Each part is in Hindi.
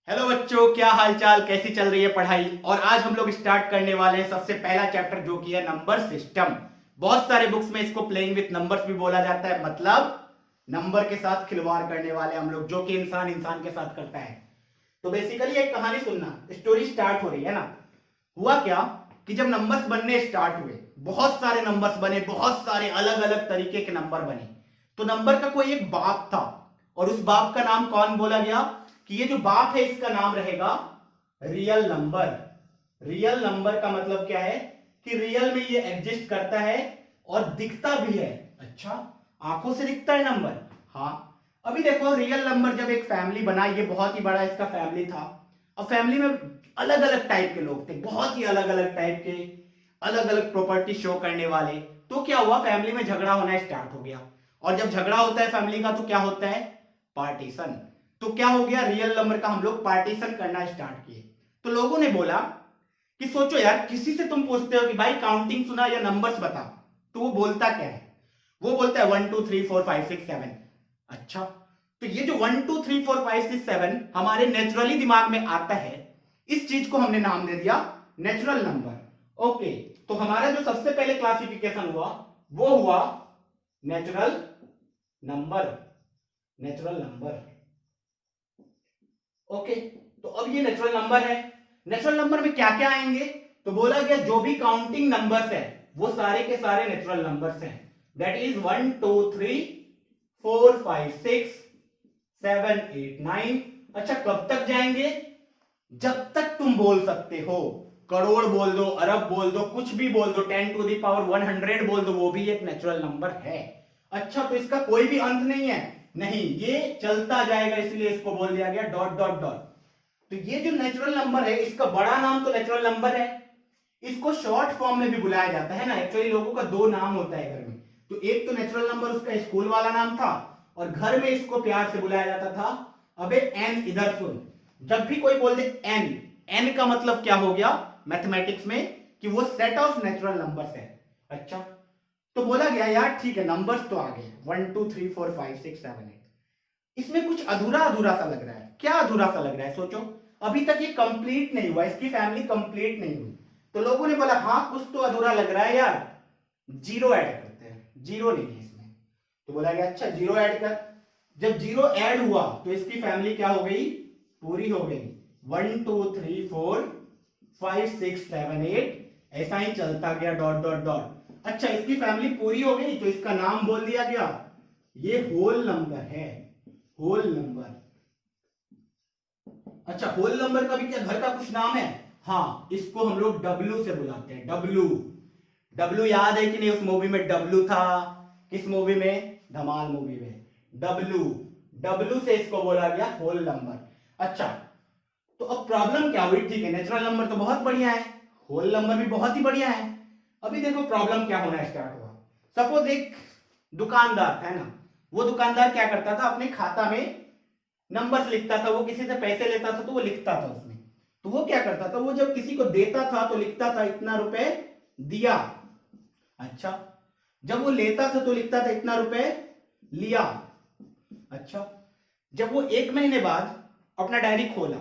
हेलो बच्चों, क्या हालचाल, कैसी चल रही है पढ़ाई। और आज हम लोग स्टार्ट करने वाले हैं सबसे पहला चैप्टर जो कि है नंबर सिस्टम। बहुत सारे बुक्स में इसको प्लेइंग विथ नंबर्स भी बोला जाता है, मतलब नंबर के साथ खिलवाड़ करने वाले हम लोग, जो कि इंसान इंसान के साथ करता है। तो बेसिकली एक कहानी सुनना, स्टोरी स्टार्ट हो रही है ना। हुआ क्या कि जब नंबर्स बनने स्टार्ट हुए, बहुत सारे नंबर्स बने, बहुत सारे अलग अलग तरीके के नंबर बने। तो नंबर का कोई एक बाप था, और उस बाप का नाम कौन बोला गया कि ये जो बाप है इसका नाम रहेगा रियल नंबर। रियल नंबर का मतलब क्या है कि रियल में ये एग्जिस्ट करता है और दिखता भी है। अच्छा, आंखों से दिखता है नंबर। हाँ, अभी देखो रियल नंबर जब एक फैमिली बना, ये बहुत ही बड़ा इसका फैमिली था। अब फैमिली में अलग अलग टाइप के लोग थे, बहुत ही अलग अलग टाइप के, अलग अलग प्रॉपर्टी शो करने वाले। तो क्या हुआ, फैमिली में झगड़ा होना स्टार्ट हो गया। और जब झगड़ा होता है फैमिली का तो क्या होता है, पार्टीशन। तो क्या हो गया, रियल नंबर का हम लोग पार्टीशन करना स्टार्ट किए। तो लोगों ने बोला कि सोचो यार, किसी से तुम पूछते हो कि भाई काउंटिंग सुना या नंबर्स बता, तो वो बोलता क्या है, वो बोलता है 1 2 3 4 5 6 7। अच्छा, तो ये जो 1 2 3 4 5 6 7 हमारे नेचुरली दिमाग में आता है, इस चीज को हमने नाम दे दिया नेचुरल नंबर। ओके, तो हमारा जो सबसे पहले क्लासिफिकेशन हुआ वो हुआ natural number. Natural number, okay. तो अब ये नेचुरल नंबर है। नेचुरल नंबर में क्या क्या आएंगे, तो बोला गया जो भी काउंटिंग नंबर्स है वो सारे के सारे नेचुरल नंबर्स हैं। That is 1 2 3 4 5 6 7 8 9। अच्छा, कब तक जाएंगे, जब तक तुम बोल सकते हो। करोड़ बोल दो, अरब बोल दो, कुछ भी बोल दो, 10 to the power 100 बोल दो, वो भी एक नेचुरल नंबर है। अच्छा, तो इसका कोई भी अंत नहीं है, नहीं, ये चलता जाएगा, इसलिए इसको बोल दिया गया डॉट डॉट डॉट। तो ये जो नेचुरल नंबर है, इसका बड़ा नाम तो नेचुरल नंबर है। इसको शॉर्ट फॉर्म में भी बुलाया जाता है ना। एक्चुअली लोगों का दो नाम होता है घर में, तो एक तो नेचुरल नंबर उसका स्कूल वाला नाम था, और घर में इसको प्यार से बुलाया जाता था, अबे एन इधर सुन। जब भी कोई बोल दे एन, एन का मतलब क्या हो गया मैथमेटिक्स में कि वो सेट ऑफ नेचुरल नंबर्स है। अच्छा, तो बोला गया यार ठीक है, नंबर्स तो आ गए 1 2 3 4 5 6 7 8। इसमें कुछ अधूरा अधूरा सा लग रहा है। क्या अधूरा सा लग रहा है, सोचो। अभी तक ये कंप्लीट नहीं हुआ, इसकी फैमिली कंप्लीट नहीं हुई। तो लोगों ने बोला हाँ कुछ तो अधूरा लग रहा है यार, जीरो ऐड करते हैं। जीरो नहीं है इसमें, तो बोला गया अच्छा जीरो ऐड कर। जब जीरो ऐड हुआ तो इसकी फैमिली क्या हो गई, पूरी हो गई। 1 2 3 4 5 6 7 8, ऐसा ही चलता गया डॉट डॉट डॉट। अच्छा, इसकी फैमिली पूरी हो गई तो इसका नाम बोल दिया गया, ये होल नंबर है, होल नंबर। अच्छा, होल नंबर का भी क्या घर का कुछ नाम है, हाँ, इसको हम लोग डब्लू से बुलाते हैं, डब्लू। डब्लू याद है कि नहीं, उस मूवी में डब्लू था, किस मूवी में, धमाल मूवी में, डब्लू। डब्लू से इसको बोला गया होल नंबर। अच्छा, तो अब प्रॉब्लम क्या हुई, ठीक है नेचुरल नंबर तो बहुत बढ़िया है, होल नंबर भी बहुत ही बढ़िया है। अभी देखो प्रॉब्लम क्या होना स्टार्ट हुआ। सपोज एक दुकानदार है ना, वो दुकानदार क्या करता था, अपने खाता में नंबर्स लिखता था। वो किसी से पैसे लेता था तो वो लिखता था उसमें। तो वो क्या करता था, वो जब किसी को देता था तो लिखता था इतना रुपए दिया। अच्छा, जब वो लेता था तो लिखता था इतना रुपए लिया। अच्छा, जब वो 1 महीने बाद अपना डायरी खोला,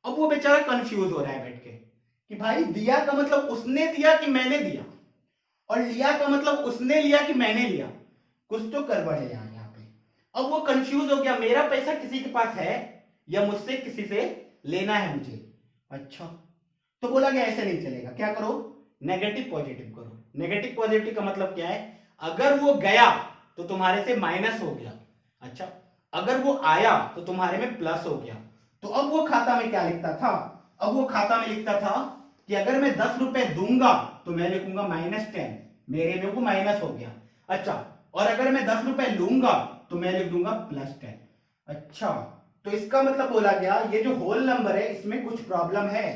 अब वो बेचारा कंफ्यूज हो रहा है बैठ के कि भाई दिया का मतलब उसने दिया कि मैंने दिया, और लिया का मतलब उसने लिया कि मैंने लिया। कुछ तो गड़बड़ है यहाँ पे। अब वो कंफ्यूज हो गया, मेरा पैसा किसी के पास है या मुझसे किसी से लेना है मुझे। अच्छा, तो बोला गया ऐसे नहीं चलेगा, क्या करो, नेगेटिव पॉजिटिव करो। नेगेटिव पॉजिटिव का मतलब क्या है, अगर वो गया तो तुम्हारे से माइनस हो गया। अच्छा, अगर वो आया तो तुम्हारे में प्लस हो गया। तो अब वो खाता में क्या लिखता था, अब वो खाता में लिखता था कि अगर मैं 10 रुपए दूंगा तो मैं लिखूंगा -10, मेरे में वो माइनस हो गया। अच्छा, और अगर मैं 10 रुपए लूंगा तो मैं लिख दूंगा +10। अच्छा, तो इसका मतलब बोला गया ये जो होल नंबर है इसमें कुछ प्रॉब्लम है,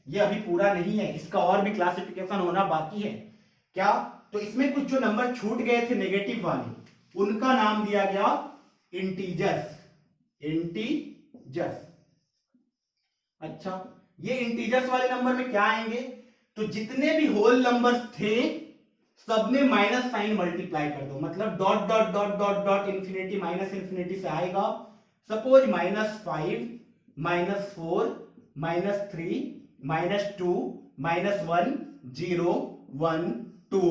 ये अभी पूरा नहीं है, इसका और भी क्लासिफिकेशन होना बाकी है। क्या, तो इसमें कुछ जो नंबर छूट गए थे नेगेटिव वाले, उनका नाम दिया गया इंटीजर्स। इंटीजर्स। अच्छा, ये इंटीजर्स वाले नंबर में क्या आएंगे, तो जितने भी होल नंबर्स थे सब में माइनस साइन मल्टीप्लाई कर दो, मतलब dot dot dot dot dot infinity minus infinity से आएगा। Suppose -5 -4 -3 -2 -1 0 1 2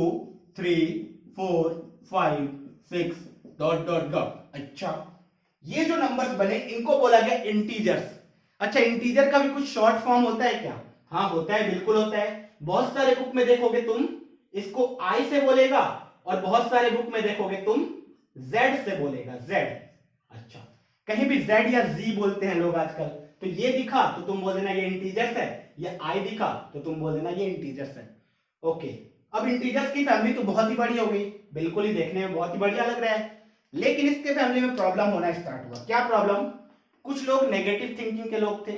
3 4 5 6 dot dot dot. अच्छा, ये जो नंबर्स बने इनको बोला गया इंटीजर्स। अच्छा, इंटीजर का भी कुछ शॉर्ट फॉर्म होता है क्या? हाँ होता है, बिल्कुल होता है। बहुत सारे बुक में देखोगे तुम इसको आई से बोलेगा और बहुत सारे बुक में देखोगे तुम जेड से बोलेगा, जेड। अच्छा, कहीं भी जेड या जी बोलते हैं लोग आजकल, तो ये दिखा तो तुम बोल देना ये इंटीजर्स है, ये आई दिखा तो तुम बोल देना ये इंटीजर्स है। ओके, अब इंटीजर्स की फैमिली तो बहुत ही बड़ी हो गई, बिल्कुल ही देखने में बहुत ही बढ़िया लग रहा है, लेकिन इसके फैमिली में प्रॉब्लम होना स्टार्ट हुआ। क्या प्रॉब्लम? कुछ लोग नेगेटिव थिंकिंग के लोग थे,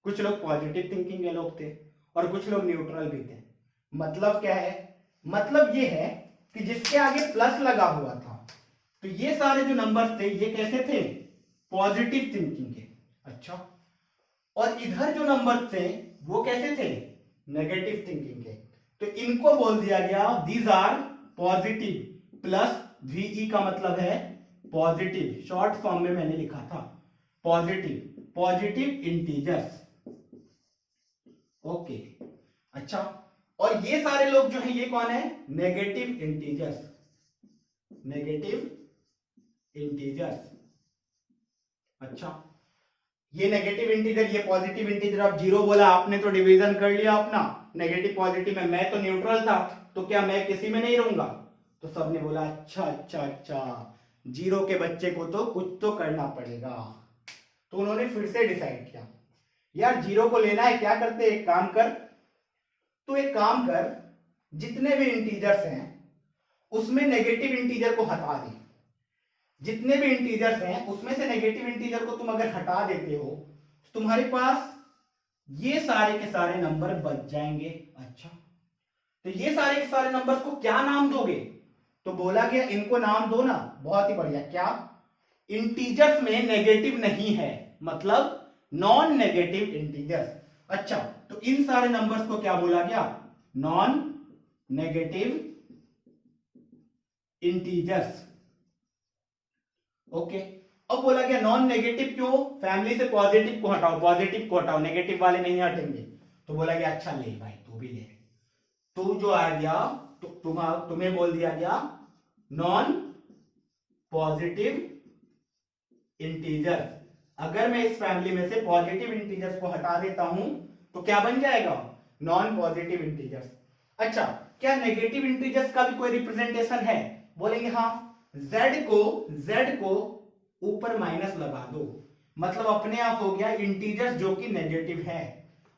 कुछ लोग पॉजिटिव थिंकिंग के लोग थे और कुछ लोग न्यूट्रल भी थे। मतलब क्या है? मतलब ये है कि जिसके आगे प्लस लगा हुआ था, तो ये सारे जो नंबर्स थे ये कैसे थे? पॉजिटिव थिंकिंग के। अच्छा, और इधर जो नंबर्स थे वो कैसे थे? नेगेटिव थिंकिंग के। तो इनको बोल दिया गया these are positive, plus VE का मतलब है पॉजिटिव, शॉर्ट फॉर्म में मैंने लिखा था पॉजिटिव, पॉजिटिव इंटीजर्स। ओके, अच्छा, और ये सारे लोग जो है ये कौन है? Negative integers, negative integers. अच्छा, ये नेगेटिव इंटीजर, ये पॉजिटिव इंटीजर। अब जीरो बोला आपने तो डिवीजन कर लिया अपना नेगेटिव पॉजिटिव में। मैं तो न्यूट्रल था, तो क्या मैं किसी में नहीं रहूंगा? तो सबने बोला अच्छा अच्छा अच्छा, जीरो के बच्चे को तो कुछ तो करना पड़ेगा। तो उन्होंने फिर से डिसाइड किया, यार जीरो को लेना है, क्या करते, एक काम कर, तो एक काम कर, जितने भी इंटीजर्स हैं उसमें नेगेटिव इंटीजर को हटा दे। जितने भी इंटीजर्स हैं उसमें से नेगेटिव इंटीजर को तुम अगर हटा देते हो तो तुम्हारे पास ये सारे के सारे नंबर बच जाएंगे। अच्छा, तो ये सारे के सारे नंबर्स को क्या नाम दोगे? तो बोला गया इनको नाम दो ना। बहुत ही बढ़िया, क्या? इंटीजर्स में नेगेटिव नहीं है, मतलब नॉन नेगेटिव इंटीजर्स। अच्छा, तो इन सारे नंबर्स को क्या बोला गया? Non negative integers. ओके, अब बोला गया नॉन नेगेटिव क्यों? फैमिली से पॉजिटिव को हटाओ, पॉजिटिव को हटाओ, नेगेटिव वाले नहीं हटेंगे। तो बोला गया अच्छा ले भाई, तू भी ले। तू जो आ गया तो तुम्हें बोल दिया गया नॉन पॉजिटिव इंटीजर। अगर मैं इस फैमिली में से पॉजिटिव इंटीजर्स को हटा देता हूं तो क्या बन जाएगा? Non positive integers. अच्छा, क्या नेगेटिव इंटीजर्स का भी कोई रिप्रेजेंटेशन है? बोलेंगे हाँ। z को ऊपर माइनस लगा दो, मतलब अपने आप हो गया इंटीजर्स जो कि नेगेटिव है।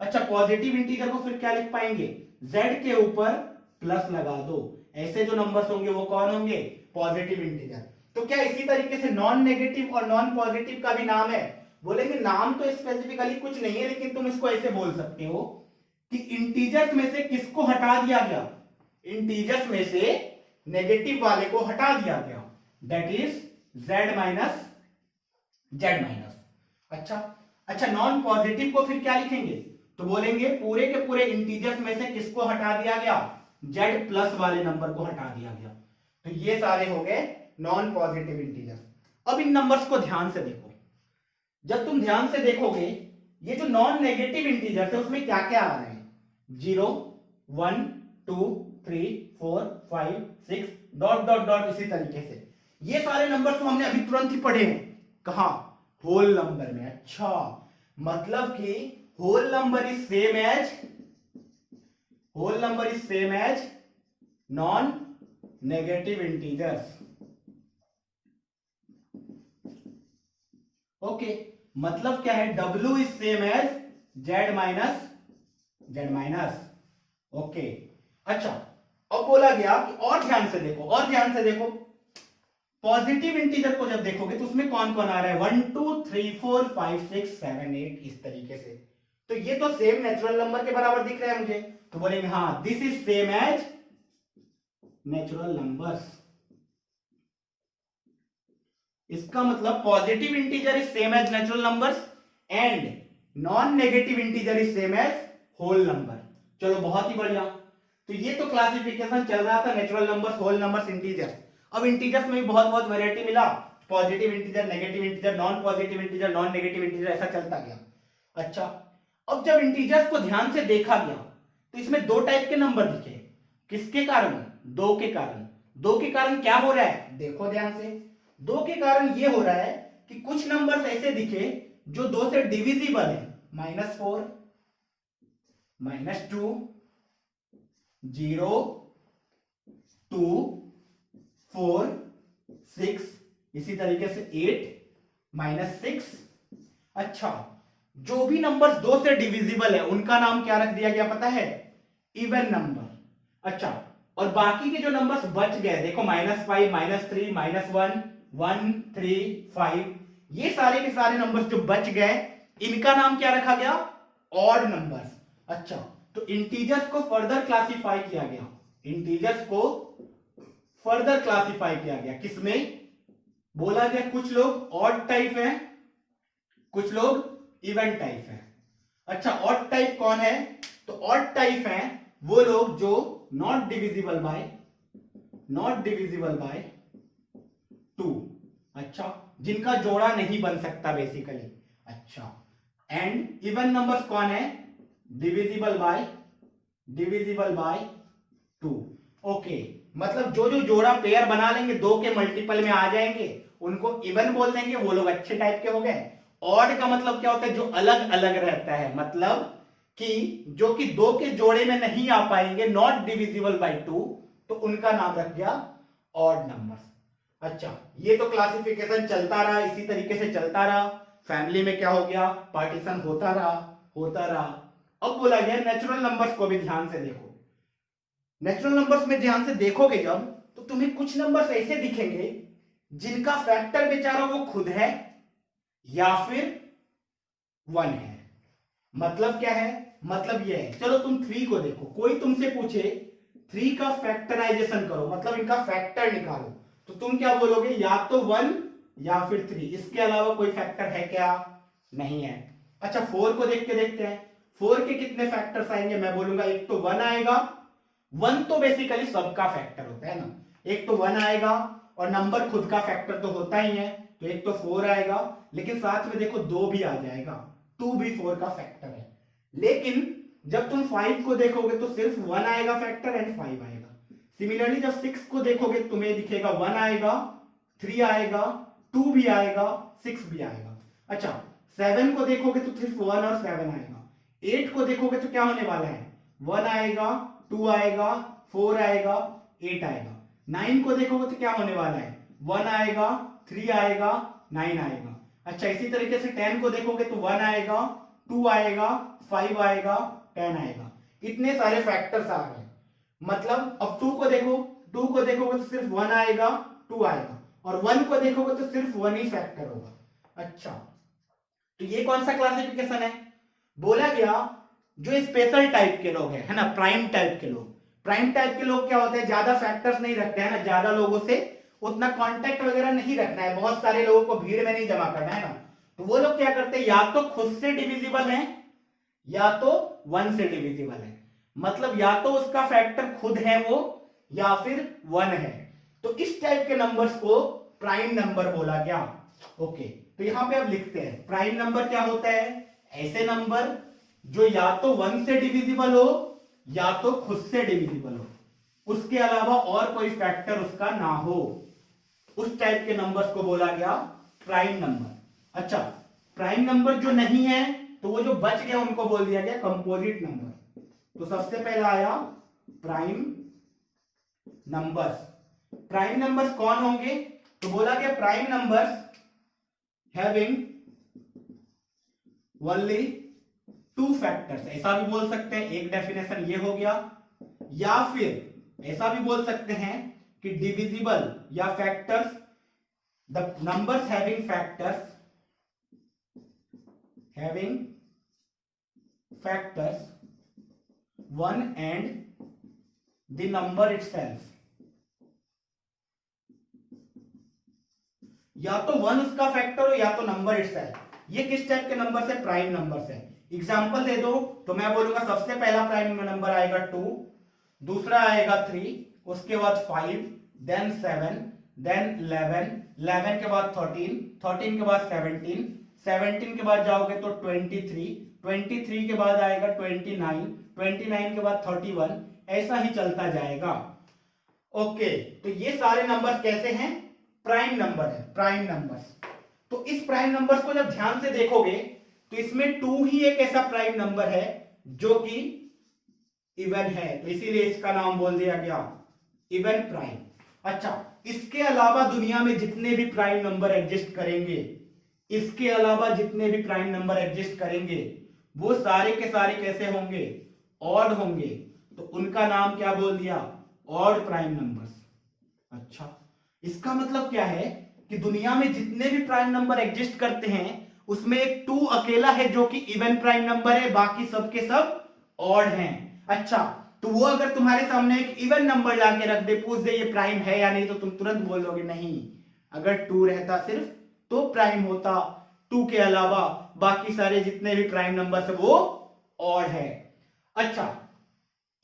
अच्छा, पॉजिटिव इंटीजर को फिर क्या लिख पाएंगे? z के ऊपर प्लस लगा दो। ऐसे जो नंबर्स होंगे वो कौन होंगे? Positive integer. तो क्या इसी तरीके से नॉन नेगेटिव और नॉन पॉजिटिव का भी नाम है? बोलेंगे नाम तो स्पेसिफिकली कुछ नहीं है, लेकिन तुम इसको ऐसे बोल सकते हो कि इंटीजर्स में से किसको हटा दिया गया? इंटीजर्स में से नेगेटिव वाले को हटा दिया गया, that is z minus z minus. अच्छा, नॉन पॉजिटिव को फिर क्या लिखेंगे? तो बोलेंगे पूरे के पूरे इंटीजर्स में से किसको हटा दिया गया? z प्लस वाले नंबर को हटा दिया गया। तो ये सारे हो गए नॉन पॉजिटिव इंटीजर्स। अब इन नंबर्स को ध्यान से देखो। जब तुम ध्यान से देखोगे ये जो नॉन नेगेटिव इंटीजर्स है उसमें क्या क्या आ रहे हैं? 0 1 2 3 4 5 6 डॉट डॉट डॉट, इसी तरीके से ये सारे नंबर तो हमने अभी तुरंत ही पढ़े हैं। कहा? होल नंबर में। अच्छा, मतलब कि whole number is same as non negative integers. Okay, मतलब क्या है? W is same as Z minus. Okay, अच्छा, अब बोला गया कि और ध्यान से देखो, पॉजिटिव इंटीजर को जब देखोगे तो उसमें कौन कौन आ रहा है? 1 2 3 4 5 6 7 8, इस तरीके से। तो ये तो सेम नेचुरल नंबर के बराबर दिख रहा है मुझे, तो बोलेंगे हाँ this is same as natural numbers. इसका मतलब positive integer is same as natural numbers and non negative integer is same as whole number. चलो बहुत ही बढ़िया। तो ये तो क्लासिफिकेशन चल रहा था natural numbers, whole numbers, integers. अब इंटीजर्स में भी बहुत वैरायटी मिला, positive integer, negative integer, non positive integer, non negative integer, ऐसा चलता गया। अच्छा, अब जब इंटीजर्स को ध्यान से देखा गया तो इसमें दो टाइप के नंबर दिखे। किसके कारण? दो के कारण। दो के कारण क्या हो रहा है, देखो ध्यान से। दो के कारण ये हो रहा है कि कुछ नंबर्स ऐसे दिखे जो दो से डिविजिबल है। -4, -2, 0, 2, 4, 6, इसी तरीके से 8, -6। अच्छा, जो भी नंबर्स दो से डिविजिबल है उनका नाम क्या रख दिया गया पता है? Even number. अच्छा, और बाकी के जो नंबर्स बच गए, देखो -5, -3, -1, 1, 3, 5, ये सारे के सारे नंबर्स जो बच गए इनका नाम क्या रखा गया? Odd numbers. अच्छा, तो इंटीजर्स को फर्दर क्लासिफाई किया गया। इंटीजर्स को फर्दर क्लासिफाई किया गया किसमें? बोला गया कुछ लोग ऑड टाइप है, कुछ लोग इवन टाइप है। अच्छा, ऑड टाइप कौन है? तो ऑड टाइप है वो लोग जो नॉट डिविजिबल बाय 2। अच्छा, जिनका जोड़ा नहीं बन सकता बेसिकली। अच्छा, एंड इवन नंबर्स कौन है? Divisible by 2। ओके, मतलब जो जो जोड़ा पेयर बना लेंगे, दो के मल्टीपल में आ जाएंगे, उनको इवन बोल देंगे, वो लोग अच्छे टाइप के हो गए। ऑड का मतलब क्या होता है? जो अलग अलग रहता है, मतलब कि जो कि दो के जोड़े में नहीं आ पाएंगे, नॉट डिविजिबल बाय 2, तो उनका नाम रख गया ऑड नंबर्स। अच्छा, ये तो क्लासिफिकेशन चलता रहा, इसी तरीके से चलता रहा। फैमिली में क्या हो गया? पार्टीशन होता रहा। अब बोला गया नेचुरल नंबर्स को भी ध्यान से देखो। नेचुरल नंबर्स में ध्यान से देखोगे जब, तो तुम्हें कुछ नंबर्स ऐसे दिखेंगे जिनका फैक्टर बेचारा वो खुद है या फिर 1 है। मतलब क्या है? मतलब ये है, चलो तुम 3 को देखो, कोई तुमसे पूछे 3 का फैक्टराइजेशन करो, मतलब इनका फैक्टर निकालो, तो तुम क्या बोलोगे? या तो 1 या फिर 3, इसके अलावा कोई फैक्टर है क्या? नहीं है। अच्छा, 4 को देख के देखते हैं, 4 के कितने फैक्टर्स आएंगे? मैं बोलूंगा एक तो 1 आएगा। 1 तो बेसिकली सबका फैक्टर होता है ना, एक तो 1 आएगा, और नंबर खुद का फैक्टर तो होता ही है, तो एक तो 4 आएगा, लेकिन साथ में देखो 2 भी आ जाएगा, 2 भी 4 का फैक्टर है। लेकिन जब तुम 5 को देखोगे तो सिर्फ 1 आएगा फैक्टर एंड 5 आएगा। सिमिलरली जब 6 को देखोगे तुम्हें दिखेगा 1 आएगा, 3 आएगा, 2 भी आएगा, 6 भी आएगा। अच्छा, 7 को देखोगे तो सिर्फ 1 और 7 आएगा। 8 को देखोगे तो क्या होने वाला है? 1 आएगा, 2 आएगा, 4 आएगा, 8 आएगा। 9 को देखोगे तो क्या होने वाला है? 1 आएगा, 3 आएगा, 9 आएगा। अच्छा, इसी तरीके से 10 को देखोगे तो 1 आएगा, 2 आएगा, 5 आएगा, 10 आएगा। इतने सारे फैक्टर्स आ गए। मतलब अब 2 को देखोगे तो सिर्फ 1 आएगा, 2 आएगा, और 1 को देखोगे तो सिर्फ 1 ही फैक्टर होगा। अच्छा, तो ये कौन सा क्लासिफिकेशन है? बोला गया जो स्पेशल टाइप के लोग हैं, है ना, प्राइम टाइप के लोग। प्राइम टाइप के लोग क्या होते हैं? ज्यादा फैक्टर्स नहीं रखते हैं ना, ज्यादा लोगों से उतना कांटेक्ट वगैरह नहीं रखना है, बहुत सारे लोगों को भीड़ में नहीं जमा करना है ना, तो वो लोग क्या करते हैं? या तो खुद से डिविजिबल है या तो 1 से डिविजिबल है। मतलब या तो उसका फैक्टर खुद है वो, या फिर 1 है। तो इस टाइप के नंबर्स को प्राइम नंबर बोला गया। ओके, तो यहां पे अब लिखते हैं प्राइम नंबर क्या होता है? ऐसे नंबर जो या तो 1 से डिविजिबल हो या तो खुद से डिविजिबल हो, उसके अलावा और कोई फैक्टर उसका ना हो, उस टाइप के नंबर्स को बोला गया प्राइम नंबर। अच्छा, प्राइम नंबर जो नहीं है तो वो जो बच गया उनको बोल दिया गया कंपोजिट नंबर। तो सबसे पहला आया प्राइम नंबर्स। प्राइम नंबर्स कौन होंगे? तो बोला गया prime numbers having only 2 factors. ऐसा भी बोल सकते हैं, एक डेफिनेशन ये हो गया, या फिर ऐसा भी बोल सकते हैं कि डिविजिबल या factors, the numbers having factors 1 and the number itself। या तो 1 उसका फैक्टर हो या तो नंबर इटसेल्फ। ये किस टाइप के नंबर से? प्राइम नंबर से। एग्जांपल दे दो तो मैं बोलूंगा सबसे पहला प्राइम नंबर आएगा 2, दूसरा आएगा 3, उसके बाद 5, देन 7, देन 11, 11 के बाद 13, 13 के बाद 17, 17 के बाद जाओगे तो 23, 23 के बाद आएगा 29, 29 के बाद 31, ऐसा ही चलता जाएगा। ओके, तो ये सारे नंबर्स कैसे हैं? प्राइम नंबर है, प्राइम नंबर्स। तो इस प्राइम नंबर्स को जब ध्यान से देखोगे तो इसमें 2 ही एक ऐसा प्राइम नंबर है जो कि इवन है, तो इसीलिए इसका नाम बोल दिया गया इवन प्राइम। अच्छा, इसके अलावा दुनिया में जितने भी प्राइम नंबर एग्जिस्ट करेंगे, इसके अलावा जितने भी प्राइम नंबर एग्जिस्ट करेंगे, वो सारे के सारे कैसे होंगे? ऑड होंगे। तो उनका नाम क्या बोल दिया? Odd prime numbers. अच्छा, इसका मतलब क्या है कि दुनिया में जितने भी प्राइम नंबर एग्जिस्ट करते हैं उसमें एक 2 अकेला है जो कि इवन प्राइम नंबर है, बाकी सब के सब ऑड हैं। अच्छा, तो वो अगर तुम्हारे सामने एक इवन नंबर लाके रख दे, पूछ दे ये प्राइम है या नहीं, तो तुम तुरंत बोल दोगे नहीं। अगर 2 रहता सिर्फ तो प्राइम होता, 2 के अलावा बाकी सारे जितने भी प्राइम नंबर है वो ऑड है। अच्छा,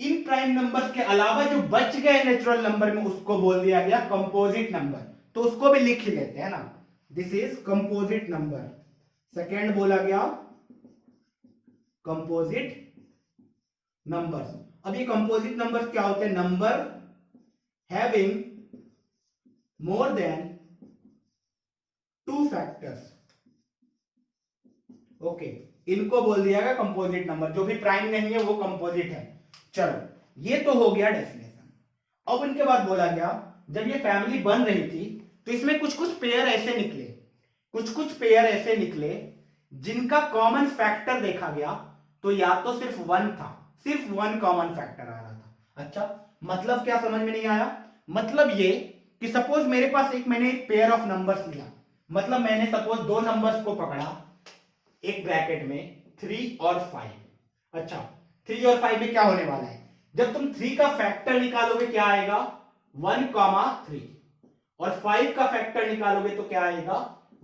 इन प्राइम नंबर्स के अलावा जो बच गए नेचुरल नंबर में उसको बोल दिया गया कंपोजिट नंबर। तो उसको भी लिख ही लेते हैं ना, this is composite number. Second बोला गया कंपोजिट नंबर्स। अब ये कंपोजिट नंबर्स क्या होते हैं? Number having more than 2 factors. Okay, इनको बोल दिया गया कंपोजिट नंबर। जो भी प्राइम नहीं है वो कंपोजिट है। चलो, ये तो हो गया डेफिनेशन। अब इनके बाद बोला गया जब ये फैमिली बन रही थी तो इसमें कुछ कुछ पेयर ऐसे निकले, कुछ कुछ पेयर ऐसे निकले जिनका कॉमन फैक्टर देखा गया तो या तो सिर्फ 1 था, सिर्फ 1 कॉमन फैक्टर आ रहा था। अच्छा, मतलब क्या समझ में नहीं आया? मतलब ये कि सपोज मेरे पास मैंने एक पेयर ऑफ नंबर्स लिया, मतलब मैंने सपोज 2 नंबर्स को पकड़ा एक ब्रैकेट में 3 और 5। अच्छा, 3 और 5 में क्या होने वाला है? जब तुम 3 का फैक्टर निकालोगे क्या आएगा? 1,3। और 5 का फैक्टर निकालोगे तो क्या आएगा?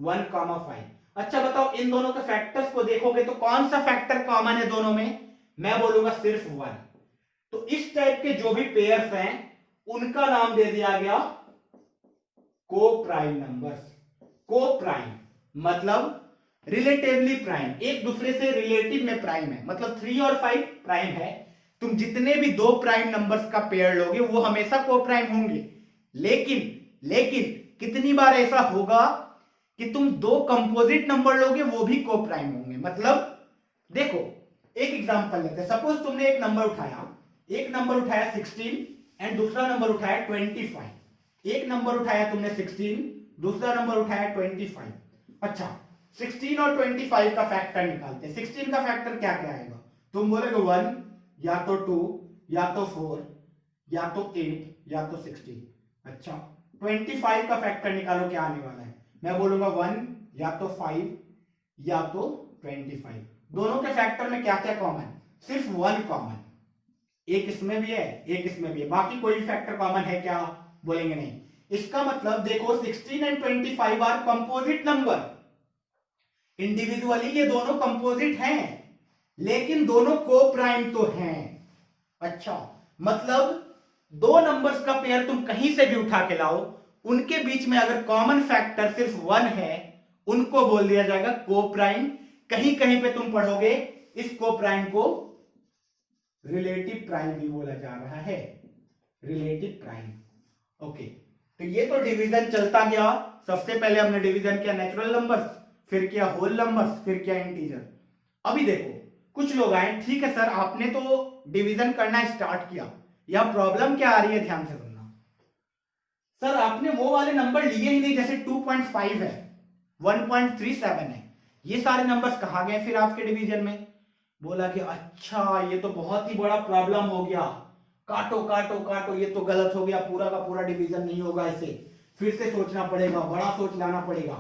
1,5। अच्छा बताओ, इन दोनों के फैक्टर्स को देखोगे तो कौन सा फैक्टर कॉमन है दोनों में? मैं बोलूंगा सिर्फ 1। तो इस टाइप के जो भी पेयर्स हैं उनका नाम दे दिया गया को प्राइम नंबर्स। को प्राइम मतलब रिलेटिवली प्राइम, एक दूसरे से रिलेटिव में प्राइम है। मतलब 3 और 5 प्राइम है, तुम जितने भी 2 प्राइम नंबर्स का पेयर लोगे वो हमेशा को प्राइम होंगे। लेकिन कितनी बार ऐसा होगा कि तुम 2 कंपोजिट नंबर लोगे वो भी को प्राइम होंगे। मतलब देखो, एक एग्जांपल लेते हैं। सपोज तुमने एक नंबर उठाया 16 एंड दूसरा नंबर उठाया 25। एक नंबर उठाया तुमने 16, दूसरा नंबर उठाया 25। अच्छा, 16 और 25 का फैक्टर निकालते हैं। 16 का फैक्टर क्या क्या आएगा? तुम बोलोगे 1 या तो 2 या तो 4 या तो 8 या तो 16। अच्छा, 25 का फैक्टर निकालो, क्या आने वाला है? मैं बोलूंगा 1 या तो 5 या तो 25। दोनों के फैक्टर में क्या क्या कॉमन? सिर्फ 1 कॉमन। एक इसमें भी है, एक इसमें भी है, बाकी कोई फैक्टर कॉमन है क्या? बोलेंगे नहीं। इसका मतलब देखो 16 and 25 are composite number. Individually ये दोनों कंपोजिट हैं लेकिन दोनों को प्राइम तो हैं। अच्छा, मतलब 2 नंबर्स का पेयर तुम कहीं से भी उठा के लाओ, उनके बीच में अगर कॉमन फैक्टर सिर्फ 1 है उनको बोल दिया जाएगा को प्राइम। कहीं कहीं पे तुम पढ़ोगे इस को प्राइम को रिलेटिव प्राइम भी बोला जा रहा है, रिलेटिव प्राइम। ओके, तो ये तो डिवीजन चलता गया। सबसे पहले हमने डिवीजन किया नेचुरल नंबर्स, फिर किया होल नंबर्स, फिर किया इंटीजर। अभी देखो, कुछ लोग आए, ठीक है सर आपने तो डिवीजन करना स्टार्ट किया, यह प्रॉब्लम क्या आ रही है ध्यान से सुनना। सर आपने वो वाले नंबर लिए ही नहीं, जैसे 2.5 है, 1.37 है, ये सारे नंबर्स कहां गए फिर आपके डिवीजन में? बोला कि अच्छा ये तो बहुत ही बड़ा प्रॉब्लम हो गया, काटो काटो काटो, ये तो गलत हो गया, पूरा का पूरा डिवीजन नहीं होगा, इसे फिर से सोचना पड़ेगा, बड़ा सोच लाना पड़ेगा।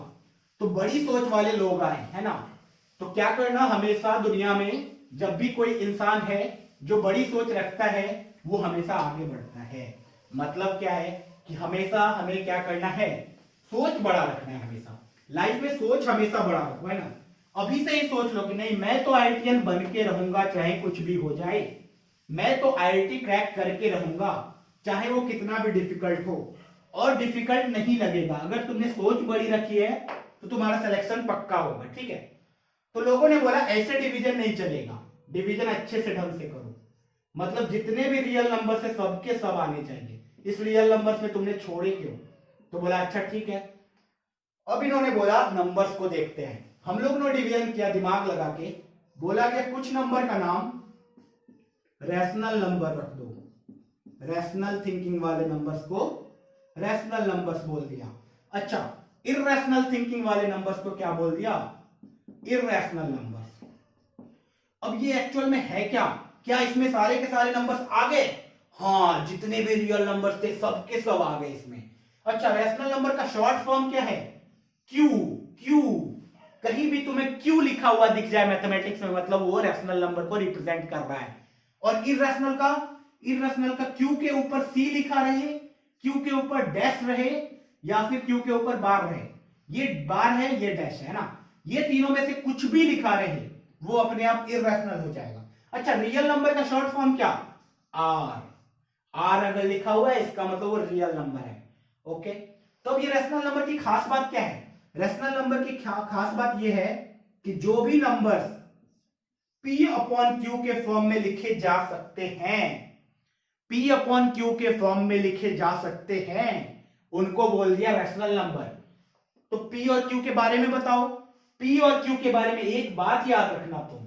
तो बड़ी सोच वाले लोग आए, है ना। तो क्या करना, हमेशा दुनिया में जब भी कोई इंसान है जो बड़ी सोच रखता है वो हमेशा आगे बढ़ता है। मतलब क्या है कि हमेशा हमें क्या करना है, सोच बड़ा रखना है। हमेशा लाइफ में सोच हमेशा बड़ा रखो, है ना। अभी से ही सोच लो कि नहीं मैं तो आईआईटीएन बन के रहूंगा चाहे कुछ भी हो जाए, मैं तो आईआईटी क्रैक करके रहूंगा चाहे वो कितना भी डिफिकल्ट हो। और डिफिकल्ट नहीं लगेगा। अगर तुमने सोच बड़ी रखी है तो तुम्हारा सिलेक्शन पक्का होगा, ठीक है। तो लोगों ने बोला ऐसे डिवीजन नहीं चलेगा, डिवीजन अच्छे से ढंग से करो, मतलब जितने भी रियल नंबर से सबके सब आने चाहिए। इस रियल नंबर्स में तुमने छोड़े क्यों? तो बोला अच्छा ठीक है। अब इन्होंने बोला नंबर्स को देखते हैं। हम लोग ने डिवीजन किया दिमाग लगा के, बोला कि कुछ नंबर का नाम रैशनल नंबर रख दो, रैशनल थिंकिंग वाले नंबर्स को रैशनल नंबर्स बोल दिया। अच्छा, इररैशनल थिंकिंग वाले नंबर्स को क्या बोल दिया? Irrational numbers. अब ये एक्चुअल में है क्या? क्या इसमें सारे के सारे नंबर्स आ गए? हाँ, जितने भी रियल नंबर्स थे सबके सब आ गए इसमें। अच्छा, रैशनल नंबर का शॉर्ट फॉर्म क्या है? क्यू। क्यू, कहीं भी तुम्हें क्यू लिखा हुआ दिख जाए मैथमेटिक्स में, मतलब वो रैशनल नंबर को रिप्रेजेंट कर रहा है। और इररैशनल का क्यू के ऊपर सी लिखा रहे, क्यू के ऊपर डैश रहे, या फिर क्यू के ऊपर बार रहे। ये बार है, ये डैश है ना, ये तीनों में से कुछ भी लिखा रहे वो अपने आप इररैशनल हो जाएगा। अच्छा, रियल नंबर का शॉर्ट फॉर्म क्या? आर। आर अगर लिखा हुआ है इसका मतलब वो रियल नंबर है। ओके, तो अब ये रैशनल नंबर की खास बात क्या है? रैशनल नंबर की खास बात ये है कि जो भी नंबर्स P अपॉन क्यू के फॉर्म में लिखे जा सकते हैं, P अपॉन क्यू के फॉर्म में लिखे जा सकते हैं, उनको बोल दिया रैशनल नंबर। तो P और Q के बारे में बताओ। P और Q के बारे में एक बात याद रखना तुम,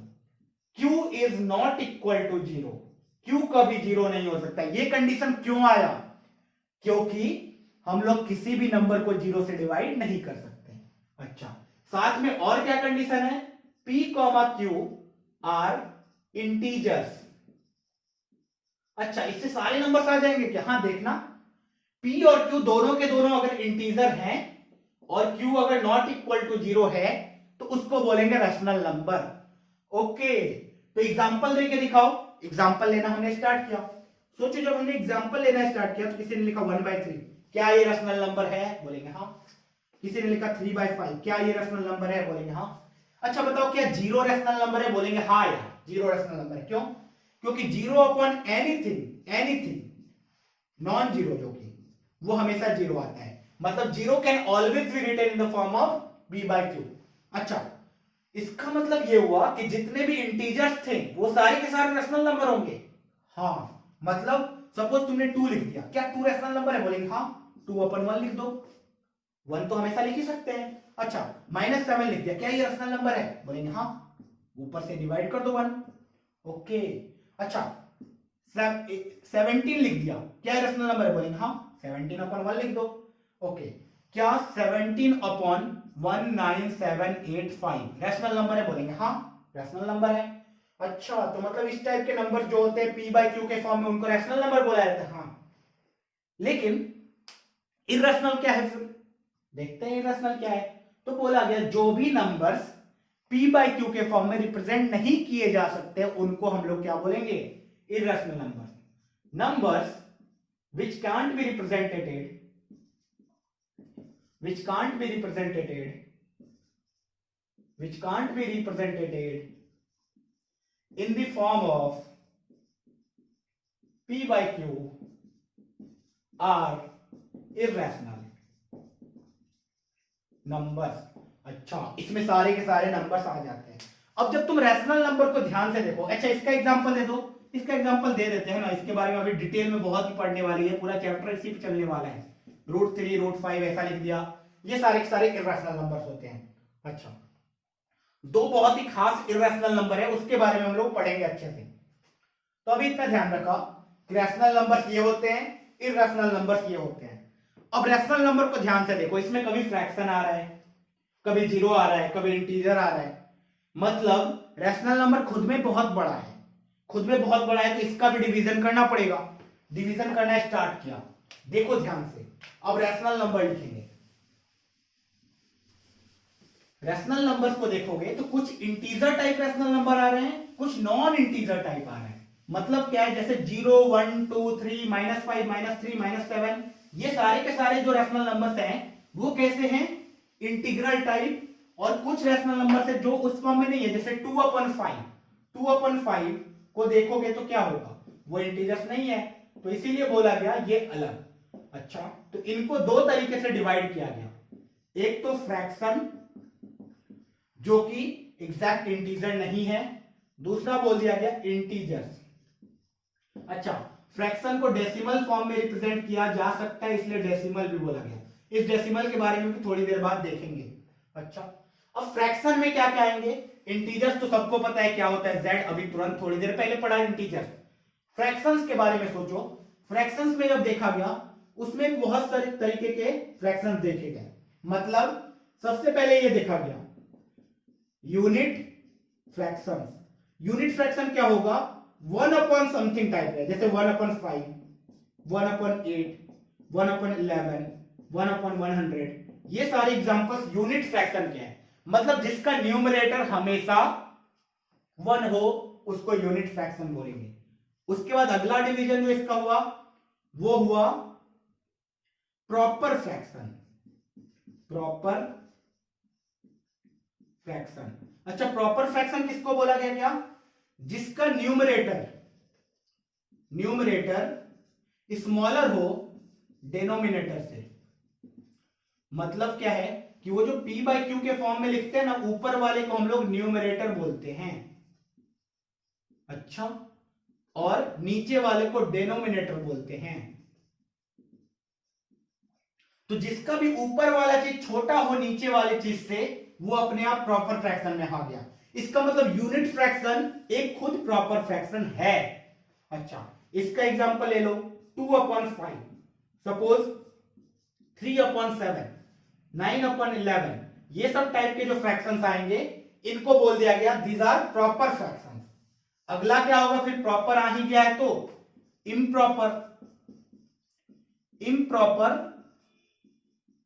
Q is not equal to zero. Q कभी जीरो नहीं हो सकता। ये कंडीशन क्यों आया? क्योंकि हम लोग किसी भी नंबर को जीरो से डिवाइड नहीं कर सकते। अच्छा, साथ में और क्या कंडीशन है? P comma Q are integers. अच्छा, इससे सारे नंबर्स आ जाएंगे क्या? हाँ, देखना, P और Q दोनों के दोनों अगर इंटीजर हैं और Q अगर नॉट इक्वल टू जीरो है तो उसको बोलेंगे रैशनल नंबर। ओके, तो एग्जांपल देके दिखाओ। एग्जांपल लेना हमने स्टार्ट किया। सोचो, जब हमने एग्जांपल लेना स्टार्ट किया तो किसी ने लिखा 1/3, क्या ये रैशनल नंबर है? बोलेंगे हाँ। किसी ने लिखा 3/5, क्या ये रैशनल नंबर है? बोलेंगे हाँ। अच्छा बताओ, क्या जीरो रैशनल नंबर है? बोलेंगे हाँ यार, जीरो रैशनल नंबर है। क्यों? क्योंकि zero upon anything non zero जो कि वो हमेशा जीरो आता है, मतलब zero can always be written in the form of b/q। अच्छा, इसका मतलब ये हुआ कि जितने भी इंटीजर्स थे वो सारे के सारे रैशनल नंबर होंगे। हाँ, मतलब सपोज तुमने 2 लिख दिया, क्या 2 रैशनल नंबर है? बोलेंगे हाँ। 2/1 लिख दो, 1 तो हमेशा लिख ही सकते हैं। अच्छा, -7 लिख दिया, क्या ये रैशनल नंबर है? बोलेंगे हाँ, ऊपर से डिवाइड कर दो 1। ओके, अच्छा 17 लिख दिया, क्या रैशनल नंबर है? बोलेंगे हाँ, 17/1 लिख दो। ओके, क्या 17/19785 रैशनल नंबर है? बोलेंगे हाँ, रैशनल नंबर है। अच्छा, तो मतलब इस टाइप के नंबर जो होते हैं P/Q के फॉर्म में उनको रैशनल नंबर बोला जाता है। हाँ, लेकिन इररेशनल क्या है? फिर देखते हैं इररेशनल क्या है। तो बोला गया जो भी नंबर्स P/Q के फॉर्म में रिप्रेजेंट नहीं किए जा सकते उनको हम लोग क्या बोलेंगे? irrational numbers which can't be represented in the form of P/Q are irrational numbers। अच्छा, इसमें सारे के सारे नंबर्स आ जाते हैं। अब जब तुम रैशनल नंबर को ध्यान से देखो, अच्छा इसका एग्जांपल दे दो, इसका एग्जांपल दे देते हैं ना, इसके बारे में अभी डिटेल में बहुत ही पढ़ने वाली है, पूरा चैप्टर इसी पे चलने वाला है। √3 √5 ऐसा लिख दिया, ये सारे के सारे इररेशनल नंबर्स होते हैं। अच्छा, दो बहुत ही खास इररेशनल नंबर है, उसके बारे में हम लोग पढ़ेंगे अच्छे से। तो अभी इतना ध्यान रखा, रैशनल नंबर्स ये होते हैं, इररेशनल नंबर्स ये होते हैं। अब रैशनल नंबर को ध्यान से देखो, इसमें कभी फ्रैक्शन आ रहा है, कभी जीरो आ रहा है, कभी इंटीजर आ रहा है, मतलब रैशनल नंबर खुद में बहुत बड़ा है, खुद में बहुत बड़ा है, तो इसका भी डिवीजन करना पड़ेगा। डिवीजन करना स्टार्ट किया, देखो ध्यान से। अब रैशनल नंबर लिखेंगे, रैशनल नंबर्स को देखोगे तो कुछ इंटीजर टाइप रैशनल नंबर आ रहे हैं, कुछ नॉन इंटीजर टाइप आ रहे हैं। मतलब क्या है, जैसे 0 1 2 3 -5 -3 -7, ये सारे के सारे जो रैशनल नंबर्स हैं वो कैसे हैं? Integral type. और कुछ रैशनल नंबर है जो उस फॉर्म में नहीं है, जैसे 2/5 को देखोगे तो क्या होगा? वो इंटीजर्स नहीं है, तो इसीलिए बोला गया ये अलग। अच्छा, तो इनको दो तरीके से डिवाइड किया गया, एक तो फ्रैक्शन जो कि एग्जैक्ट इंटीजर नहीं है, दूसरा बोल दिया गया इंटीजर्स। अच्छा, फ्रैक्शन को डेसिमल फॉर्म में रिप्रेजेंट किया जा सकता है, इसलिए डेसिमल भी बोला गया। इस डेसिमल के बारे में भी थोड़ी देर बाद देखेंगे। अच्छा, अब फ्रैक्शन में क्या क्या आएंगे? इंटीजर्स तो सबको पता है क्या होता है, z, अभी तुरंत थोड़ी देर पहले पढ़ा इंटीजर्स। फ्रैक्शंस के बारे में सोचो, फ्रैक्शंस में जब देखा गया उसमें बहुत सारे तरीके के फ्रैक्शंस देखे गए। मतलब सबसे पहले ये देखा गया यूनिट फ्रैक्शंस। यूनिट फ्रैक्शन क्या होगा? 1/, समथिंग टाइप है, जैसे 1/5, 1/8, 1/11, 1/100, ये सारे एग्जांपल्स यूनिट फ्रैक्शन के हैं। मतलब जिसका न्यूमरेटर हमेशा 1 हो उसको यूनिट फ्रैक्शन बोलेंगे। उसके बाद अगला डिवीजन जो इसका हुआ वो हुआ प्रॉपर फ्रैक्शन। Proper fraction. अच्छा, प्रॉपर फ्रैक्शन किसको बोला गया? क्या? जिसका न्यूमरेटर स्मॉलर हो डिनोमिनेटर से। मतलब क्या है कि वो जो p/q के फॉर्म में लिखते हैं ना, ऊपर वाले को हम लोग न्यूमरेटर बोलते हैं। अच्छा, और नीचे वाले को डिनोमिनेटर बोलते हैं। तो जिसका भी ऊपर वाला चीज छोटा हो नीचे वाले चीज से, वो अपने आप प्रॉपर फ्रैक्शन में आ गया। इसका मतलब यूनिट फ्रैक्शन एक खुद प्रॉपर फ्रैक्शन है। अच्छा, इसका एग्जांपल ले लो, 2/5, सपोज 3/7, 9/11, ये सब टाइप के जो फ्रैक्शंस आएंगे इनको बोल दिया गया दीज आर प्रॉपर फ्रैक्शंस। अगला क्या होगा फिर? प्रॉपर आ ही गया है तो इम्प्रॉपर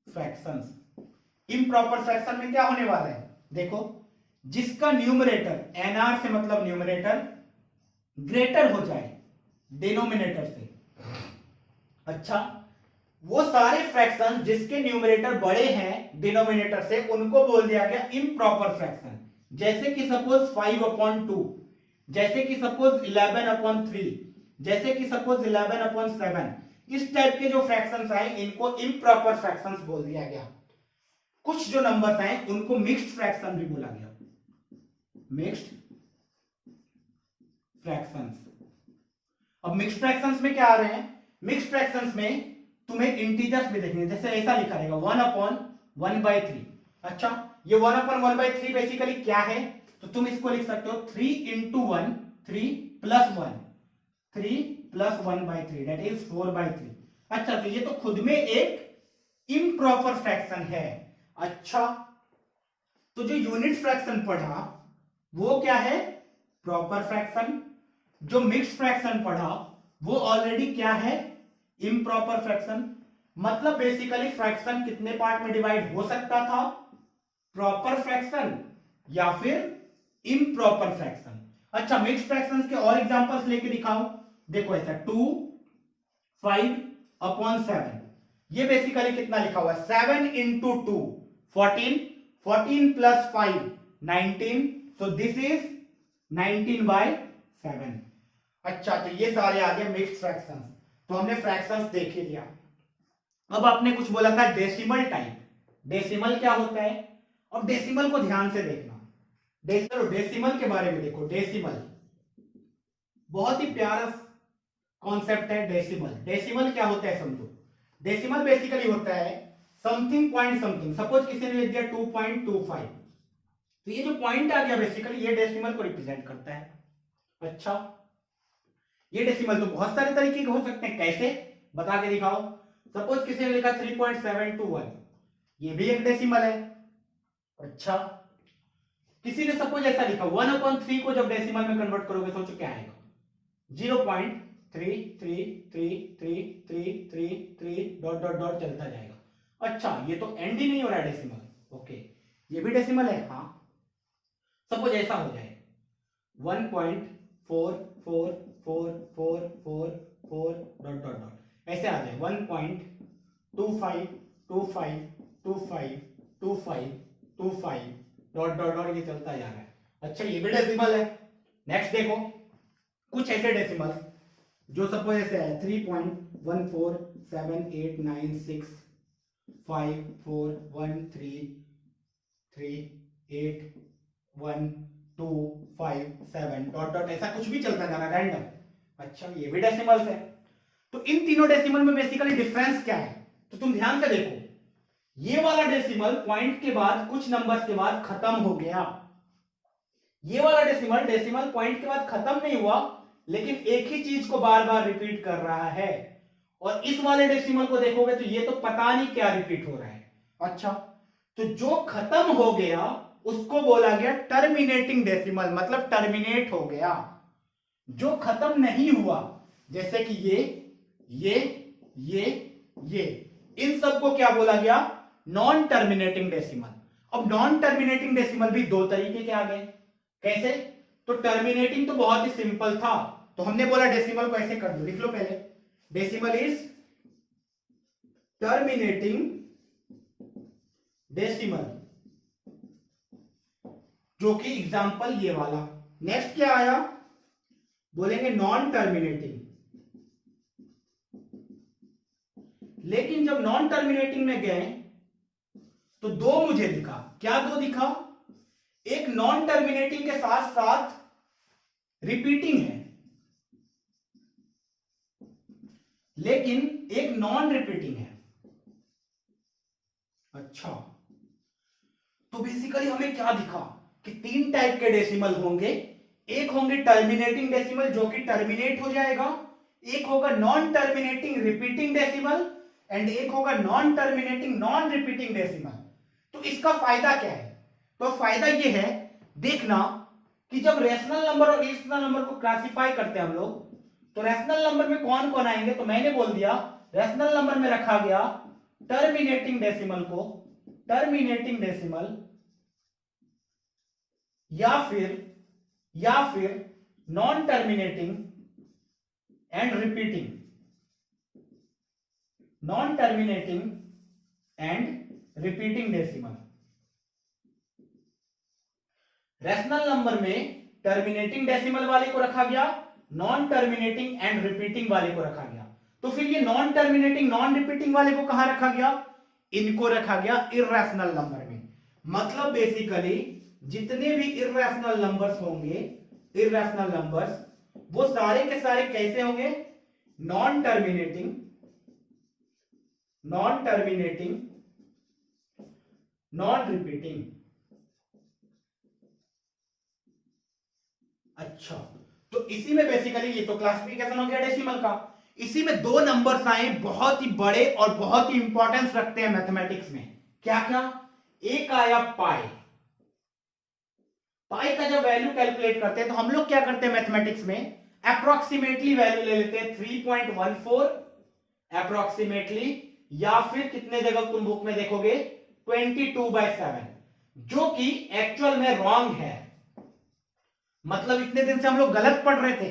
फ्रैक्शंस। इम्प्रॉपर फ्रैक्शन में क्या होने वाला है? देखो, जिसका न्यूमरेटर, एनआर से मतलब न्यूमरेटर, ग्रेटर हो जाए डिनोमिनेटर से। अच्छा, वो सारे फ्रैक्शन जिसके न्यूमरेटर बड़े हैं डिनोमिनेटर से, उनको बोल दिया गया इम्प्रॉपर फ्रैक्शन। जैसे कि सपोज 5/2, जैसे कि सपोज 11/3, जैसे कि सपोज 11/7, इस टाइप के जो फ्रैक्शंस आए इनको इम्प्रॉपर फ्रैक्शंस बोल दिया गया। कुछ जो नंबर्स आए उनको मिक्स्ड फ्रैक्शन भी बोला गया, मिक्स्ड फ्रैक्शंस। अब मिक्स्ड फ्रैक्शंस में क्या आ रहे हैं? मिक्स्ड फ्रैक्शंस में तुम्हें इंटीजर्स भी देखने, जैसे ऐसा लिखा रहेगा 1/1/3। अच्छा, ये 1/1/3 बेसिकली क्या है? तो तुम इसको लिख सकते हो 3 × 1, 3 + 1, 3 + 1/3, दैट इज 4/3। अच्छा, तो ये तो खुद में एक इम्प्रॉपर फ्रैक्शन है। अच्छा, तो जो यूनिट फ्रैक्शन पढ़ा वो क्या है? Proper fraction. जो मिक्स्ड फ्रैक्शन पढ़ा वो ऑलरेडी क्या है? Improper fraction. मतलब बेसिकली फ्रैक्शन कितने पार्ट में डिवाइड हो सकता था? प्रॉपर फ्रैक्शन या फिर इम्प्रॉपर फ्रैक्शन। अच्छा, मिक्स्ड फ्रैक्शंस के और एग्जांपल्स लेके दिखाओ। देखो ऐसा 2, 5/7, ये बेसिकली कितना लिखा हुआ है? 7 × 2, 14, 14 + 5, 19, so this is 19/7। अच्छा, तो ये सारे आ गए मिक्स्ड फ्रैक्शंस। तो हमने फ्रैक्शंस देख ही लिया। अब आपने कुछ बोला था डेसिमल टाइप। डेसिमल क्या होता है? अब डेसिमल को ध्यान से देखना। डेसिमल के बारे में देखो। डेसिमल बहुत ही प्यारा कॉन्सेप्ट है। डेसिमल क्या होता है समझो। डेसिमल बेसिकली होता है समथिंग पॉइंट समथिंग। सपोज किसी ने लिख दिया 2.25, तो ये जो पॉइंट आ गया बेसिकली ये डेसिमल को रिप्रेजेंट करता है। अच्छा, ये डेसिमल तो बहुत सारे तरीके के हो सकते हैं। कैसे? बता के दिखाओ। सपोज किसी ने लिखा 3.721, ये भी एक डेसिमल है। अच्छा, किसी ने सपोज ऐसा लिखा 1/3 को जब डेसिमल में कन्वर्ट करोगे सोचो क्या आएगा? 0.3333333 डॉट डॉट डॉट चलता जाएगा। अच्छा, ये तो एंड ही नहीं हो रहा है डेसिमल। ओके, ये भी डेसिमल है। हाँ, सपोज ऐसा हो जाए 1.444444 डॉट डॉट डॉट, ऐसे आ जाए 1.2525252525 डॉट डॉट डॉट, ये चलता जा रहा है। अच्छा, ये भी डेसिमल है। नेक्स्ट देखो कुछ ऐसे डेसिमल जो सपोज ऐसे है 3.1478965413381257 डॉट डॉट ऐसा कुछ भी चलता जाना रैंडम। अच्छा ये भी डेसिमल्स है। तो इन तीनों डेसिमल में बेसिकली डिफरेंस क्या है, तो तुम ध्यान से देखो, ये वाला डेसिमल पॉइंट के बाद कुछ नंबर्स के बाद खत्म हो गया, ये वाला डेसिमल पॉइंट के बाद खत्म नहीं हुआ लेकिन एक ही चीज को बार बार रिपीट कर रहा है। और इस वाले डेसिमल को देखोगे तो ये तो पता नहीं क्या रिपीट हो रहा है। अच्छा तो जो खत्म हो गया उसको बोला गया टर्मिनेटिंग डेसिमल, मतलब टर्मिनेट हो गया। जो खत्म नहीं हुआ जैसे कि ये इन सबको क्या बोला गया, नॉन टर्मिनेटिंग डेसिमल। अब नॉन टर्मिनेटिंग डेसिमल भी दो तरीके के आ गए, कैसे, तो टर्मिनेटिंग तो बहुत ही सिंपल था, तो हमने बोला डेसिमल को ऐसे कर दो, लिख लो पहले, डेसिमल इज टर्मिनेटिंग डेसिमल, जो कि एग्जांपल ये वाला। नेक्स्ट क्या आया, बोलेंगे नॉन टर्मिनेटिंग। लेकिन जब नॉन टर्मिनेटिंग में गए तो दो मुझे दिखा, क्या दो दिखा, एक नॉन टर्मिनेटिंग के साथ साथ रिपीटिंग है लेकिन एक नॉन रिपीटिंग है। अच्छा तो बेसिकली हमें क्या दिखा कि तीन टाइप के डेसिमल होंगे, एक होंगे टर्मिनेटिंग डेसिमल जो कि टर्मिनेट हो जाएगा, एक होगा non terminating repeating decimal and एक होगा non terminating non repeating decimal. तो इसका फायदा क्या है, तो फायदा ये है, देखना कि जब रेशनल नंबर और इरेशनल नंबर को क्लासिफाई करते हैं हम लोग, तो रेशनल नंबर में कौन कौन आएंगे, तो मैंने बोल दिया रेशनल नंबर में रखा गया टर्मिनेटिंग डेसिमल को, टर्मिनेटिंग डेसिमल या फिर non terminating and repeating, non terminating and repeating decimal. Rational number में टर्मिनेटिंग डेसिमल वाले को रखा गया, नॉन टर्मिनेटिंग एंड रिपीटिंग वाले को रखा गया। तो फिर ये नॉन टर्मिनेटिंग नॉन रिपीटिंग वाले को कहां रखा गया, इनको रखा गया इर्रेशनल नंबर में। मतलब बेसिकली जितने भी इर्रेशनल नंबर्स होंगे, इर्रेशनल नंबर्स वो सारे के सारे कैसे होंगे, non terminating, non terminating, non repeating. अच्छा तो इसी में बेसिकली ये तो क्लासिफिकेशन हो गया डेसिमल का। इसी में दो नंबर्स आए बहुत ही बड़े और बहुत ही इंपॉर्टेंस रखते हैं मैथमेटिक्स में, क्या क्या, एक आया पाई। पाई का जब वैल्यू कैलकुलेट करते हैं तो हम लोग क्या करते हैं मैथमेटिक्स में, अप्रोक्सीमेटली वैल्यू ले लेते हैं 3.14 अप्रोक्सीमेटली, या फिर कितने जगह तुम बुक में देखोगे 22/7, जो कि एक्चुअल में रॉन्ग है। मतलब इतने दिन से हम लोग गलत पढ़ रहे थे,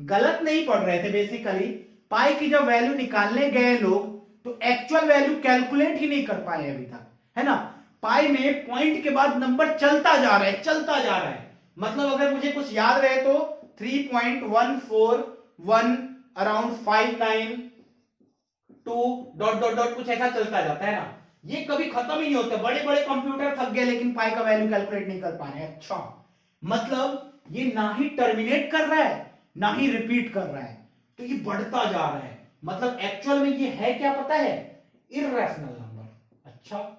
गलत नहीं पढ़ रहे थे, बेसिकली पाई की जब वैल्यू निकालने गए लोग तो एक्चुअल वैल्यू कैलकुलेट ही नहीं कर पाए अभी तक, है ना। पाई में पॉइंट के बाद नंबर चलता जा रहा है, चलता जा रहा है। मतलब अगर मुझे कुछ याद रहे तो 3.141 अराउंड 592 डॉट डॉट डॉट कुछ ऐसा चलता जाता है ना, ये कभी खत्म ही नहीं होता। बड़े बड़े कंप्यूटर थक गए लेकिन पाई का वैल्यू कैलकुलेट नहीं कर पा रहे। अच्छा मतलब ये ना ही टर्मिनेट कर रहा है ना ही रिपीट कर रहा है, तो ये बढ़ता जा रहा है। मतलब एक्चुअल में ये है क्या पता है, इर्रेशनल नंबर। अच्छा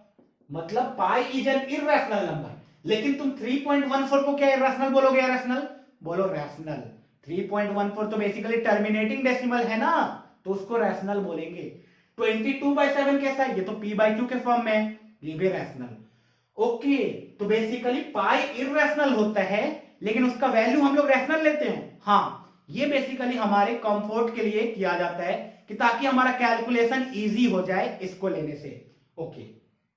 मतलब pi is an irrational number, लेकिन तुम 3.14 को क्या इर्रेशनल बोलोगे, रैशनल बोलो, रैशनल। 3.14 तो बेसिकली टर्मिनेटिंग डेसिमल है ना, तो उसको रैशनल बोलेंगे। 22/7 कैसा है, ये तो p/q के फॉर्म में है, ये भी रैशनल। ओके तो बेसिकली पाई इर्रेशनल होता है लेकिन उसका वैल्यू हम लोग रैशनल लेते हैं। हाँ ये बेसिकली हमारे कंफर्ट के लिए किया जाता है कि ताकि हमारा कैलकुलेशन इजी हो जाए इसको लेने से। ओके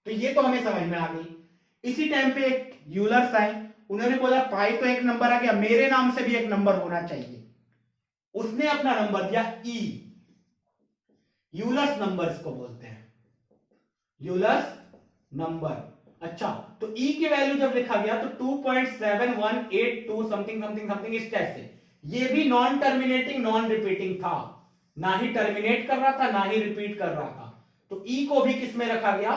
तो ये तो हमें समझ में आ गई। इसी टाइम पे एक यूलर्स आए, उन्होंने बोला पाई तो एक नंबर आ गया, मेरे नाम से भी एक नंबर होना चाहिए। उसने अपना नंबर दिया ई, यूलर्स नंबर्स को बोलते हैं, यूलर्स नंबर। अच्छा तो ई की वैल्यू जब लिखा गया तो 2.7182 समथिंग समथिंग समथिंग इस टाइप से, ये भी नॉन टर्मिनेटिंग नॉन रिपीटिंग था, ना ही टर्मिनेट कर रहा था ना ही रिपीट कर रहा था। तो ई को भी किस में रखा गया,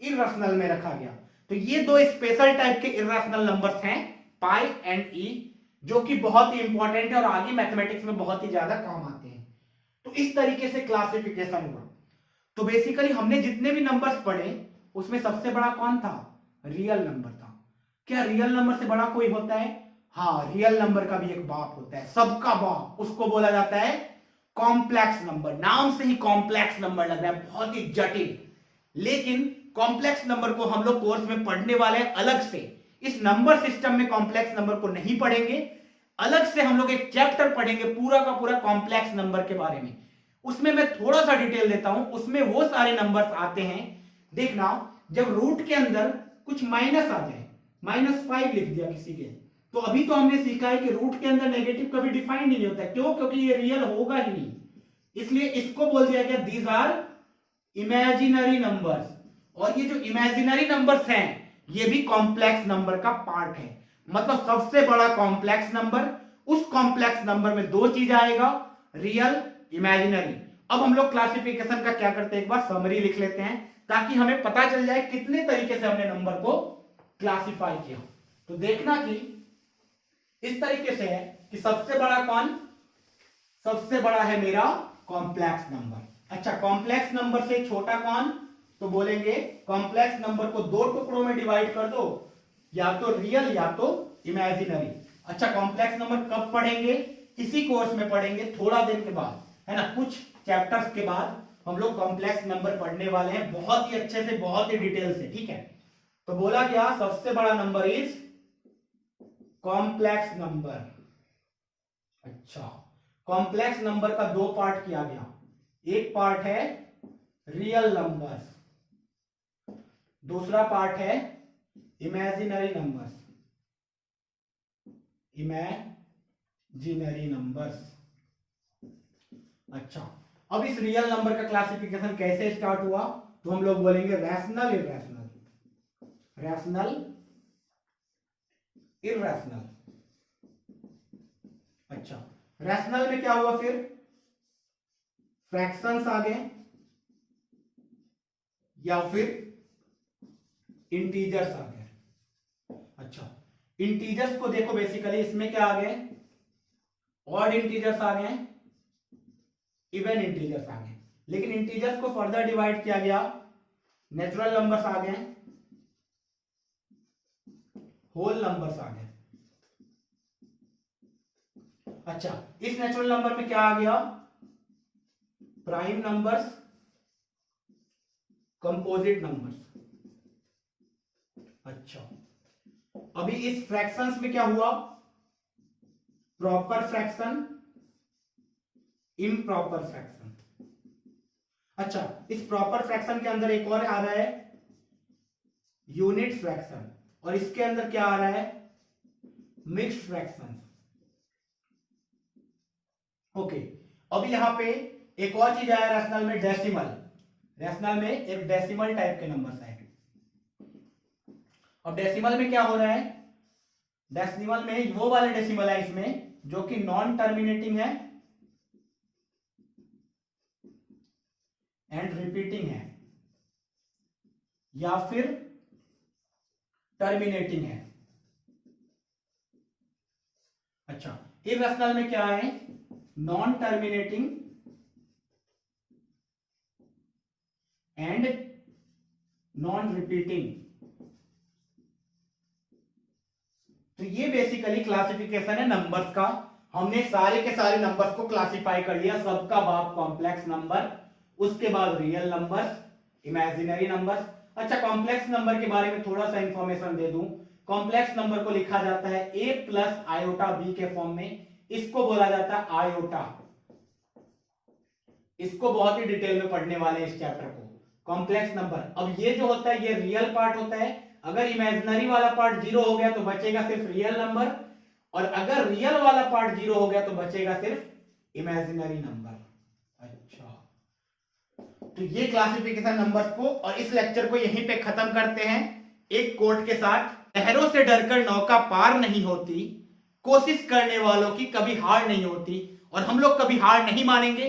इर्रेशनल में रखा गया। तो ये दो स्पेशल टाइप के इर्रेशनल नंबर्स हैं, पाई एंड ई, जो कि बहुत ही इंपॉर्टेंट है और आगे मैथमेटिक्स में बहुत ही ज्यादा काम आते हैं। तो इस तरीके से क्लासिफिकेशन हुआ। तो बेसिकली हमने जितने भी नंबर्स पढ़े उसमें सबसे बड़ा कौन था, रियल नंबर था। क्या रियल नंबर से बड़ा कोई होता है, हाँ, रियल नंबर का भी एक बाप होता है, सबका बाप, उसको बोला जाता है कॉम्प्लेक्स नंबर। नाम से ही कॉम्प्लेक्स नंबर लग रहा है, बहुत ही जटिल। लेकिन कॉम्प्लेक्स नंबर को हम लोग कोर्स में पढ़ने वाले हैं अलग से। इस नंबर सिस्टम में कॉम्प्लेक्स नंबर को नहीं पढ़ेंगे, अलग से हम लोग एक चैप्टर पढ़ेंगे पूरा का पूरा कॉम्प्लेक्स नंबर के बारे में। उसमें मैं थोड़ा सा डिटेल देता हूं, उसमें वो सारे नंबर्स आते हैं। देखना, जब रूट के अंदर कुछ माइनस आ जाए, -5 लिख दिया किसी के, तो अभी तो हमने सीखा है कि रूट के अंदर नेगेटिव कभी डिफाइन नहीं होता है। क्यों, क्योंकि ये रियल होगा ही नहीं, इसलिए इसको बोल दिया गया दीज आर इमेजिनरी नंबर्स। और ये जो इमेजिनरी नंबर्स हैं ये भी कॉम्प्लेक्स नंबर का पार्ट है। मतलब सबसे बड़ा कॉम्प्लेक्स नंबर, उस कॉम्प्लेक्स नंबर में दो चीज आएगा, रियल, इमेजिनरी। अब हम लोग क्लासिफिकेशन का क्या करते हैं, एक बार समरी लिख लेते हैं ताकि हमें पता चल जाए कितने तरीके से हमने नंबर को क्लासिफाई किया। तो देखना कि इस तरीके से है कि सबसे बड़ा कौन, सबसे बड़ा है मेरा कॉम्प्लेक्स नंबर। अच्छा, कॉम्प्लेक्स नंबर से छोटा कौन, तो बोलेंगे कॉम्प्लेक्स नंबर को दो टुकड़ों में डिवाइड कर दो, या तो रियल या तो इमेजिनरी। अच्छा, कॉम्प्लेक्स नंबर कब पढ़ेंगे, इसी कोर्स में पढ़ेंगे थोड़ा देर के बाद, है ना, कुछ चैप्टर्स के बाद हम लोग कॉम्प्लेक्स नंबर पढ़ने वाले हैं बहुत ही अच्छे से, बहुत ही डिटेल से, ठीक है। तो बोला गया सबसे बड़ा नंबर इज कॉम्प्लेक्स नंबर। अच्छा, कॉम्प्लेक्स नंबर का दो पार्ट किया गया, एक पार्ट है रियल नंबर्स, दूसरा पार्ट है इमेजिनरी नंबर्स, इमेजिनरी नंबर्स। अच्छा, अब इस रियल नंबर का क्लासिफिकेशन कैसे स्टार्ट हुआ, तो हम लोग बोलेंगे रैशनल, इरैशनल, रैशनल, इरैशनल। अच्छा, रैशनल में क्या हुआ, फिर फ्रैक्शंस आ गए या फिर इंटीजर्स आ गए। अच्छा, इंटीजर्स को देखो, बेसिकली इसमें क्या आ गए, ऑड इंटीजर्स आ गए, इवन इंटीजर्स आ गए। लेकिन इंटीजर्स को फर्दर डिवाइड किया गया, नेचुरल नंबर्स आ गए, होल नंबर्स आ गए। अच्छा, इस नेचुरल नंबर में क्या आ गया, प्राइम नंबर्स, कंपोजिट नंबर्स। अच्छा, अभी इस फ्रैक्शंस में क्या हुआ, प्रॉपर फ्रैक्शन, इम्प्रॉपर फ्रैक्शन। अच्छा, इस प्रॉपर फ्रैक्शन के अंदर एक और आ रहा है यूनिट फ्रैक्शन, और इसके अंदर क्या आ रहा है, मिक्स्ड फ्रैक्शन। ओके, अब यहां पे एक और चीज आया रैशनल में, डेसिमल। रैशनल में एक डेसिमल टाइप के नंबर्स है। अब डेसिमल में क्या हो रहा है, डेसिमल में वो वाले डेसिमल है इसमें जो कि नॉन टर्मिनेटिंग है एंड रिपीटिंग है, या फिर टर्मिनेटिंग है। अच्छा, इररेशनल में क्या है, non terminating and non repeating. तो ये बेसिकली क्लासिफिकेशन है नंबर्स का। हमने सारे के सारे नंबर्स को क्लासिफाई कर लिया, सबका बाप कॉम्प्लेक्स नंबर, उसके बाद रियल नंबर्स, इमेजिनरी नंबर्स। अच्छा, कॉम्प्लेक्स नंबर के बारे में थोड़ा सा इंफॉर्मेशन दे दूं। कॉम्प्लेक्स नंबर को लिखा जाता है a प्लस आयोटा b के फॉर्म में, इसको बोला जाता है आयोटा। इसको बहुत ही डिटेल में पढ़ने वाले हैं इस चैप्टर को, कॉम्प्लेक्स नंबर। अब ये जो होता है ये रियल पार्ट होता है, अगर इमेजिनरी वाला पार्ट 0 हो गया तो बचेगा सिर्फ रियल नंबर, और अगर रियल वाला पार्ट 0 हो गया तो बचेगा सिर्फ इमेजिनरी नंबर। अच्छा, तो ये क्लासिफिकेशन नंबर्स को, और इस लेक्चर को यहीं पे खत्म करते हैं एक कोट के साथ, लहरों से डरकर नौका पार नहीं होती, कोशिश करने वालों की कभी हार नहीं होती और हम लोग कभी हार नहीं मानेंगे।